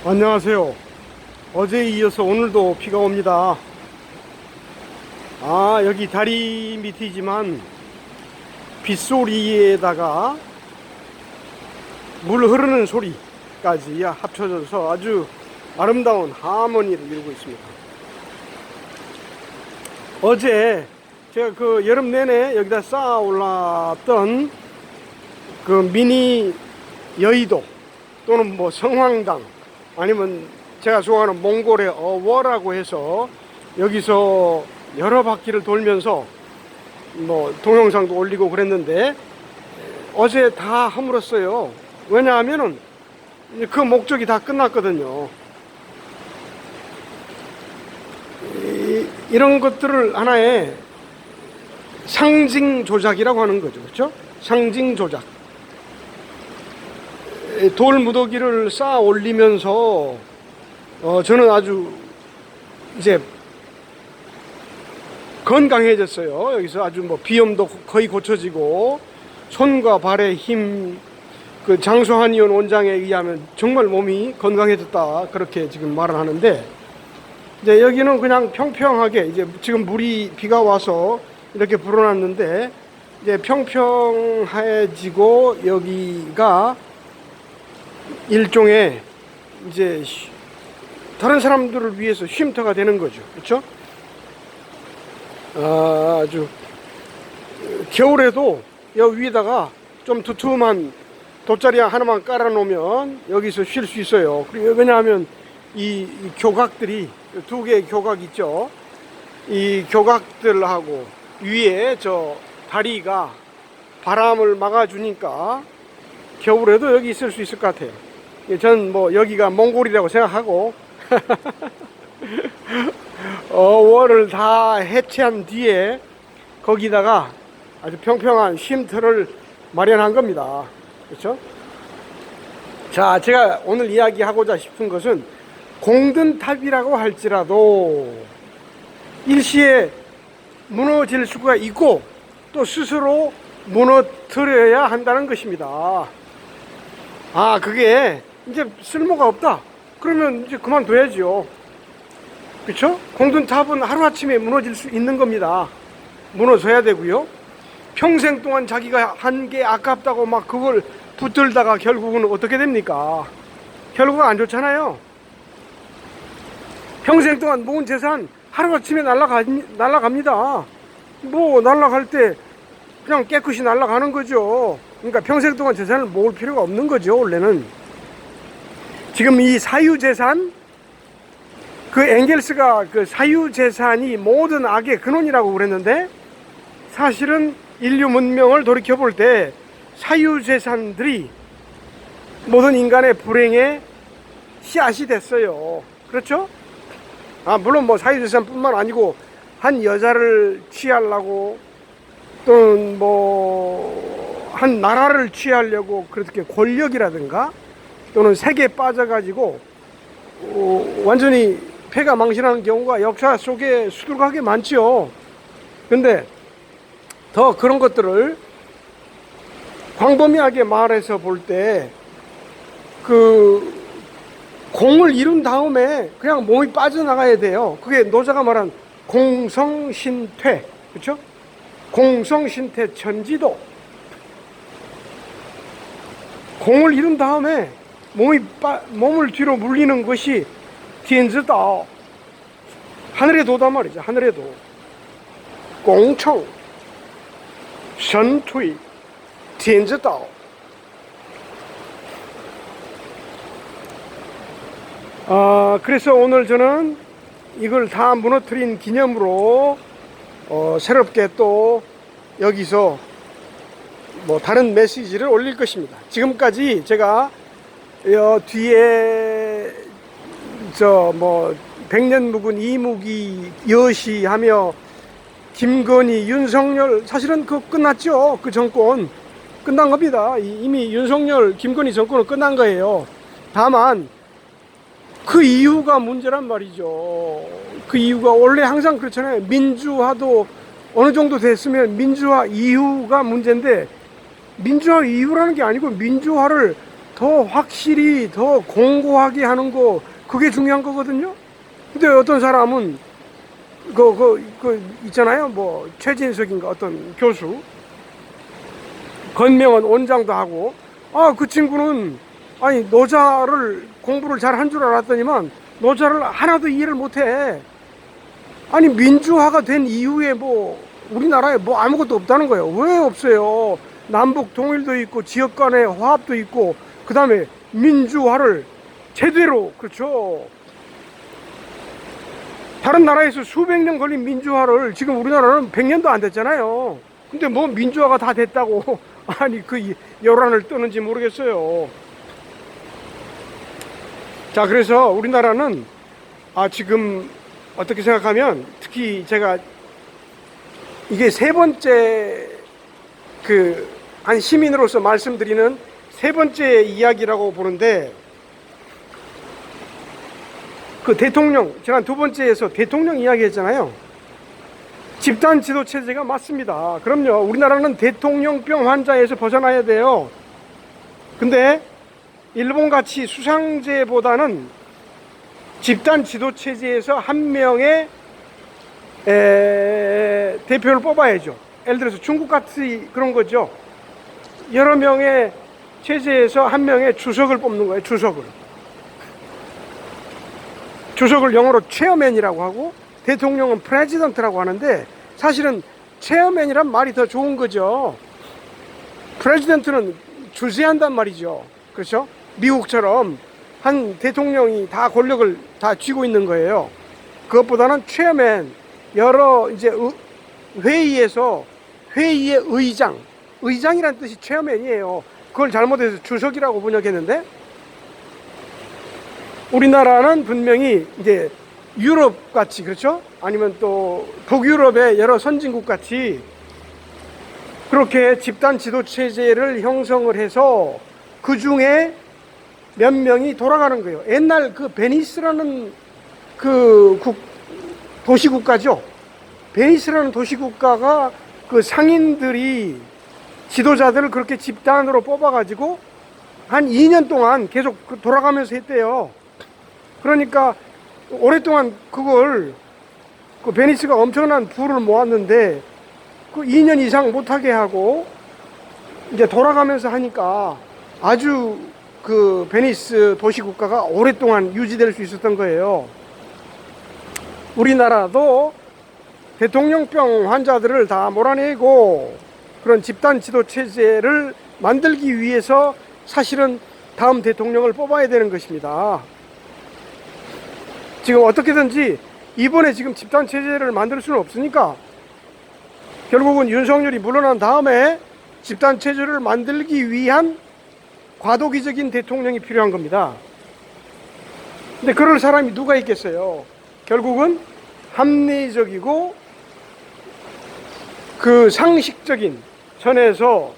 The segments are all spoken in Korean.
안녕하세요. 어제에 이어서 오늘도 비가 옵니다. 여기 다리 밑이지만 빗소리에다가 물 흐르는 소리까지 합쳐져서 아주 아름다운 하모니를 이루고 있습니다. 어제 제가 그 여름 내내 여기다 쌓아 올랐던 그 미니 여의도 또는 뭐 성황당 아니면 제가 좋아하는 몽골의 어워라고 해서 여기서 여러 바퀴를 돌면서 뭐 동영상도 올리고 그랬는데 어제 다 허물었어요. 왜냐하면은 그 목적이 다 끝났거든요. 이런 것들을 하나의 상징 조작이라고 하는 거죠. 그렇죠? 상징 조작. 돌 무더기를 쌓아 올리면서 저는 아주 이제 건강해졌어요. 여기서 아주 뭐 비염도 거의 고쳐지고 손과 발의 힘, 그 장소한의원 원장에 의하면 정말 몸이 건강해졌다 그렇게 지금 말을 하는데, 이제 여기는 그냥 평평하게 이제 지금 비가 와서 이렇게 불어났는데 이제 평평해지고 여기가 일종의 이제 다른 사람들을 위해서 쉼터가 되는 거죠. 그렇죠? 아주 겨울에도 여기 위에다가 좀 두툼한 돗자리 하나만 깔아 놓으면 여기서 쉴 수 있어요. 그리고 왜냐하면 이 교각들이 두 개의 교각 있죠. 이 교각들하고 위에 저 다리가 바람을 막아주니까 겨울에도 여기 있을 수 있을 것 같아요. 전 뭐 여기가 몽골이라고 생각하고 월을 다 해체한 뒤에 거기다가 아주 평평한 쉼터를 마련한 겁니다. 그렇죠? 자, 제가 오늘 이야기하고자 싶은 것은 공든탑이라고 할지라도 일시에 무너질 수가 있고 또 스스로 무너뜨려야 한다는 것입니다. 그게 이제 쓸모가 없다. 그러면 이제 그만둬야죠. 그렇죠? 공든탑은 하루아침에 무너질 수 있는 겁니다. 무너져야 되고요. 평생 동안 자기가 한 게 아깝다고 막 그걸 붙들다가 결국은 어떻게 됩니까? 결국은 안 좋잖아요. 평생 동안 모은 재산 하루아침에 날아갑니다. 뭐 날아갈 때 그냥 깨끗이 날아가는 거죠. 그러니까 평생 동안 재산을 모을 필요가 없는 거죠. 원래는 지금 이 사유재산, 그 엥겔스가 그 사유재산이 모든 악의 근원이라고 그랬는데, 사실은 인류 문명을 돌이켜 볼 때 사유재산들이 모든 인간의 불행의 씨앗이 됐어요. 그렇죠? 물론 뭐 사유재산뿐만 아니고 한 여자를 취하려고 또는 뭐 한 나라를 취하려고 그렇게 권력이라든가 또는 색에 빠져가지고 완전히 패가 망신하는 경우가 역사 속에 수두룩하게 많죠. 근데 더 그런 것들을 광범위하게 말해서 볼 때 그 공을 이룬 다음에 그냥 몸이 빠져나가야 돼요. 그게 노자가 말한 공성신퇴, 그렇죠? 공성신퇴 천지도. 공을 이룬 다음에 몸을 뒤로 물리는 것이天之道, 하늘의 도다 말이죠. 하늘의 도. 공청, 선퇴, 天之道. 그래서 오늘 저는 이걸 다 무너뜨린 기념으로 새롭게 또 여기서 뭐 다른 메시지를 올릴 것입니다. 지금까지 제가 뒤에 저 뭐 백년묵은 이무기 여시하며 김건희, 윤석열, 사실은 그거 끝났죠. 그 정권 끝난 겁니다. 이미 윤석열, 김건희 정권은 끝난 거예요. 다만 그 이유가 문제란 말이죠. 그 이유가 원래 항상 그렇잖아요. 민주화도 어느 정도 됐으면 민주화 이후가 문제인데, 민주화 이후라는 게 아니고 민주화를 더 확실히 더 공고하게 하는 거, 그게 중요한 거거든요. 근데 어떤 사람은 있잖아요. 뭐 최진석인가 어떤 교수, 건명은 원장도 하고, 그 친구는 아니 노자를 공부를 잘 한 줄 알았더니만 노자를 하나도 이해를 못해. 아니 민주화가 된 이후에 뭐 우리나라에 뭐 아무것도 없다는 거예요. 왜 없어요? 남북 통일도 있고 지역 간의 화합도 있고, 그 다음에 민주화를 제대로, 그렇죠, 다른 나라에서 수백 년 걸린 민주화를 지금 우리나라는 100년도 안 됐잖아요. 근데 뭐 민주화가 다 됐다고 아니 그 열한을 떠는지 모르겠어요. 자, 그래서 우리나라는 지금 어떻게 생각하면, 특히 제가 이게 세 번째 한 시민으로서 말씀드리는 세 번째 이야기라고 보는데, 그 대통령, 제가 두 번째에서 대통령 이야기 했잖아요. 집단 지도 체제가 맞습니다. 그럼요. 우리나라는 대통령병 환자에서 벗어나야 돼요. 근데 일본같이 수상제보다는 집단 지도 체제에서 한 명의 대표를 뽑아야죠. 예를 들어서 중국같이 그런 거죠. 여러 명의 체제에서 한 명의 주석을 뽑는 거예요. 주석을 영어로 체어맨이라고 하고, 대통령은 프레지던트라고 하는데, 사실은 체어맨이란 말이 더 좋은 거죠. 프레지던트는 주재한단 말이죠. 그렇죠? 미국처럼 한 대통령이 다 권력을 다 쥐고 있는 거예요. 그것보다는 체어맨, 여러 이제 회의에서 회의의 의장이란 뜻이 체어맨이에요. 그걸 잘못해서 주석이라고 번역했는데, 우리나라는 분명히 이제 유럽 같이, 그렇죠? 아니면 또 북유럽의 여러 선진국 같이 그렇게 집단 지도 체제를 형성을 해서 그 중에 몇 명이 돌아가는 거예요. 옛날 그 베니스라는 도시국가죠. 베니스라는 도시국가가 그 상인들이 지도자들을 그렇게 집단으로 뽑아가지고 한 2년 동안 계속 돌아가면서 했대요. 그러니까 오랫동안 그 베니스가 엄청난 부를 모았는데, 그 2년 이상 못하게 하고 이제 돌아가면서 하니까 아주 그 베니스 도시국가가 오랫동안 유지될 수 있었던 거예요. 우리나라도 대통령병 환자들을 다 몰아내고 그런 집단 지도 체제를 만들기 위해서 사실은 다음 대통령을 뽑아야 되는 것입니다. 지금 어떻게든지 이번에 지금 집단 체제를 만들 수는 없으니까 결국은 윤석열이 물러난 다음에 집단 체제를 만들기 위한 과도기적인 대통령이 필요한 겁니다. 근데 그럴 사람이 누가 있겠어요? 결국은 합리적이고 그 상식적인 선에서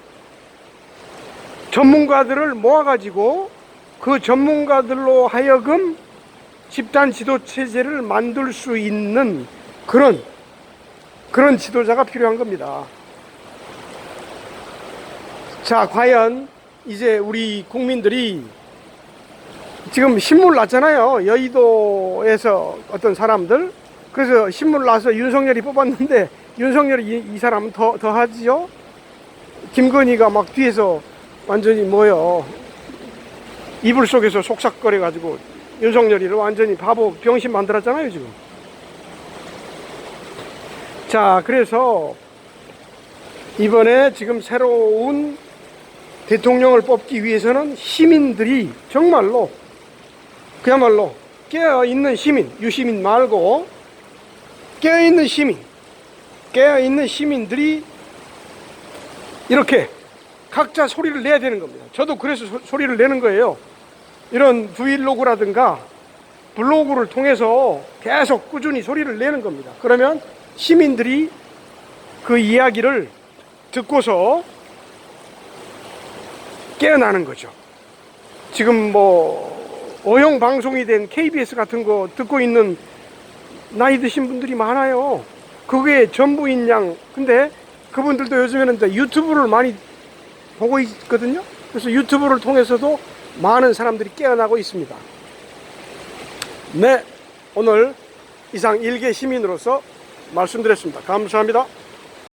전문가들을 모아가지고 그 전문가들로 하여금 집단 지도 체제를 만들 수 있는 그런 지도자가 필요한 겁니다. 자, 과연 이제 우리 국민들이 지금 신문 났잖아요. 여의도에서 어떤 사람들. 그래서 신문 나서 윤석열이 뽑았는데 윤석열이 이 사람은 더 하지요. 김건희가 막 뒤에서 완전히 이불 속에서 속삭거려 가지고 윤석열이를 완전히 바보 병신 만들었잖아요 지금. 자, 그래서 이번에 지금 새로운 대통령을 뽑기 위해서는 시민들이 정말로 그야말로 깨어있는 시민, 유시민 말고 깨어있는 시민들이 이렇게 각자 소리를 내야 되는 겁니다. 저도 그래서 소리를 내는 거예요. 이런 브이로그라든가 블로그를 통해서 계속 꾸준히 소리를 내는 겁니다. 그러면 시민들이 그 이야기를 듣고서 깨어나는 거죠. 지금 어용 방송이 된 KBS 같은 거 듣고 있는 나이 드신 분들이 많아요. 그게 전부인 양. 근데 그분들도 요즘에는 유튜브를 많이 보고 있거든요. 그래서 유튜브를 통해서도 많은 사람들이 깨어나고 있습니다. 네, 오늘 이상 일개 시민으로서 말씀드렸습니다. 감사합니다.